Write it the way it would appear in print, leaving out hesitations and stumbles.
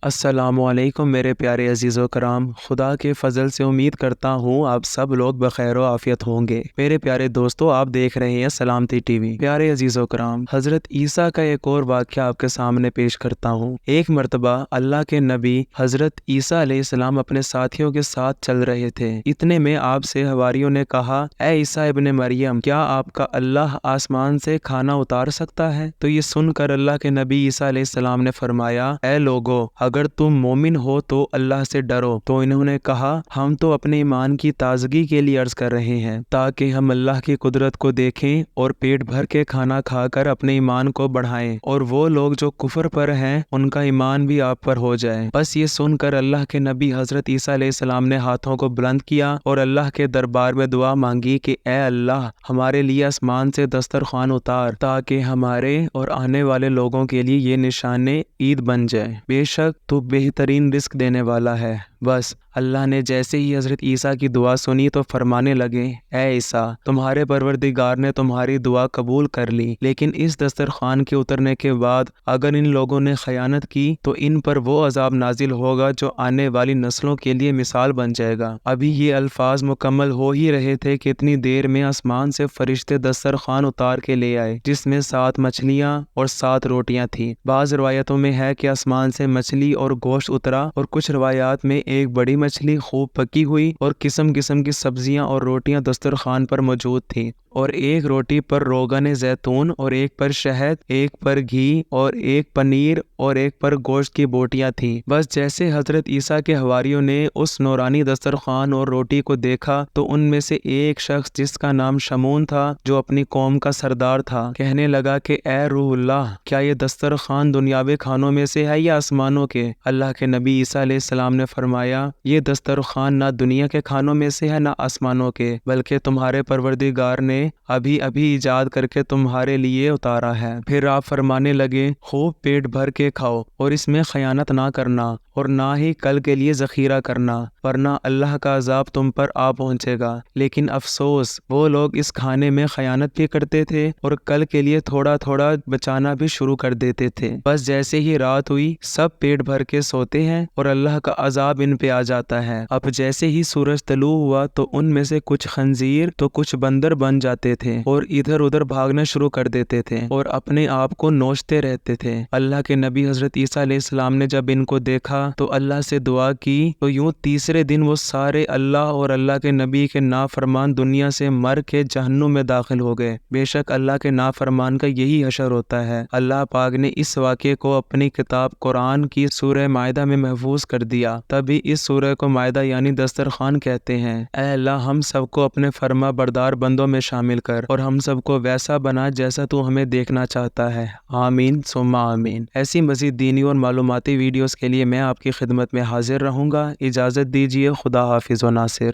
السلام علیکم میرے پیارے عزیز و کرام، خدا کے فضل سے امید کرتا ہوں آپ سب لوگ بخیر و عافیت ہوں گے۔ میرے پیارے دوستو، آپ دیکھ رہے ہیں سلامتی ٹی وی۔ پیارے عزیز و کرام، حضرت عیسیٰ کا ایک اور واقعہ آپ کے سامنے پیش کرتا ہوں۔ ایک مرتبہ اللہ کے نبی حضرت عیسیٰ علیہ السلام اپنے ساتھیوں کے ساتھ چل رہے تھے۔ اتنے میں آپ سے حواریوں نے کہا، اے عیسیٰ ابن مریم، کیا آپ کا اللہ آسمان سے کھانا اتار سکتا ہے؟ تو یہ سن کر اللہ کے نبی عیسیٰ علیہ السلام نے فرمایا، اے لوگو، اگر تم مومن ہو تو اللہ سے ڈرو۔ تو انہوں نے کہا، ہم تو اپنے ایمان کی تازگی کے لیے عرض کر رہے ہیں تاکہ ہم اللہ کی قدرت کو دیکھیں اور پیٹ بھر کے کھانا کھا کر اپنے ایمان کو بڑھائیں، اور وہ لوگ جو کفر پر ہیں ان کا ایمان بھی آپ پر ہو جائے۔ بس یہ سن کر اللہ کے نبی حضرت عیسیٰ علیہ السلام نے ہاتھوں کو بلند کیا اور اللہ کے دربار میں دعا مانگی کہ اے اللہ، ہمارے لیے آسمان سے دسترخوان اتار تاکہ ہمارے اور آنے والے لوگوں کے لیے یہ نشان عید بن جائے۔ بے شک تو بہترین رزق دینے والا ہے۔ بس اللہ نے جیسے ہی حضرت عیسیٰ کی دعا سنی تو فرمانے لگے، اے عیسیٰ، تمہارے پروردگار نے تمہاری دعا قبول کر لی، لیکن اس دسترخوان کے اترنے کے بعد اگر ان لوگوں نے خیانت کی تو ان پر وہ عذاب نازل ہوگا جو آنے والی نسلوں کے لیے مثال بن جائے گا۔ ابھی یہ الفاظ مکمل ہو ہی رہے تھے کہ اتنی دیر میں آسمان سے فرشتے دسترخوان اتار کے لے آئے، جس میں 7 مچھلیاں اور 7 روٹیاں تھیں۔ بعض روایتوں میں ہے کہ آسمان سے مچھلی اور گوشت اترا، اور کچھ روایات میں ایک بڑی مچھلی خوب پکی ہوئی اور قسم قسم کی سبزیاں اور روٹیاں دسترخوان پر موجود تھیں، اور ایک روٹی پر روغن زیتون اور ایک پر شہد، ایک پر گھی اور ایک پنیر اور ایک پر گوشت کی بوٹیاں تھیں۔ بس جیسے حضرت عیسیٰ کے حواریوں نے اس نورانی دسترخوان اور روٹی کو دیکھا تو ان میں سے ایک شخص جس کا نام شمعون تھا، جو اپنی قوم کا سردار تھا، کہنے لگا کہ اے روح اللہ، کیا یہ دسترخوان دنیاوی کھانوں میں سے ہے یا آسمانوں کے؟ اللہ کے نبی عیسیٰ علیہ السلام نے فرمایا، یہ دسترخوان نہ دنیا کے کھانوں میں سے ہے نہ آسمانوں کے، بلکہ تمہارے پروردگار نے ابھی ایجاد کر کے تمہارے لیے اتارا ہے۔ پھر آپ فرمانے لگے، خوب پیٹ بھر کے کھاؤ اور اس میں خیانت نہ کرنا اور نہ ہی کل کے لیے ذخیرہ کرنا، ورنہ اللہ کا عذاب تم پر آ پہنچے گا۔ لیکن افسوس، وہ لوگ اس کھانے میں خیانت بھی کرتے تھے اور کل کے لیے تھوڑا تھوڑا بچانا بھی شروع کر دیتے تھے۔ بس جیسے ہی رات ہوئی، سب پیٹ بھر کے سوتے ہیں اور اللہ کا عذاب ان پہ آ جاتا ہے۔ اب جیسے ہی سورج طلوع ہوا تو ان میں سے کچھ خنزیر تو کچھ بندر بن جاتے تھے اور ادھر ادھر بھاگنا شروع کر دیتے تھے اور اپنے آپ کو نوچتے رہتے تھے۔ اللہ کے نبی حضرت عیسیٰ علیہ السلام نے جب ان کو دیکھا تو اللہ سے دعا کی، تو یوں تیسرے دن وہ سارے اللہ اور اللہ کے نبی کے نافرمان دنیا سے مر کے جہنم میں داخل ہو گئے۔ بے شک اللہ کے نافرمان کا یہی حشر ہوتا ہے۔ اللہ پاک نے اس واقعے کو اپنی کتاب قرآن کی سورہ مائدہ میں محفوظ کر دیا، تبھی اس سورہ کو مائدہ یعنی دسترخوان کہتے ہیں۔ اے اللہ، ہم سب کو اپنے فرما بردار بندوں میں شامل کر اور ہم سب کو ویسا بنا جیسا تو ہمیں دیکھنا چاہتا ہے۔ آمین ثم آمین۔ ایسی مزید دینی اور معلوماتی ویڈیوز کے لیے میں آپ کی خدمت میں حاضر رہوں گا۔ اجازت دیجیے، خدا حافظ و ناصر۔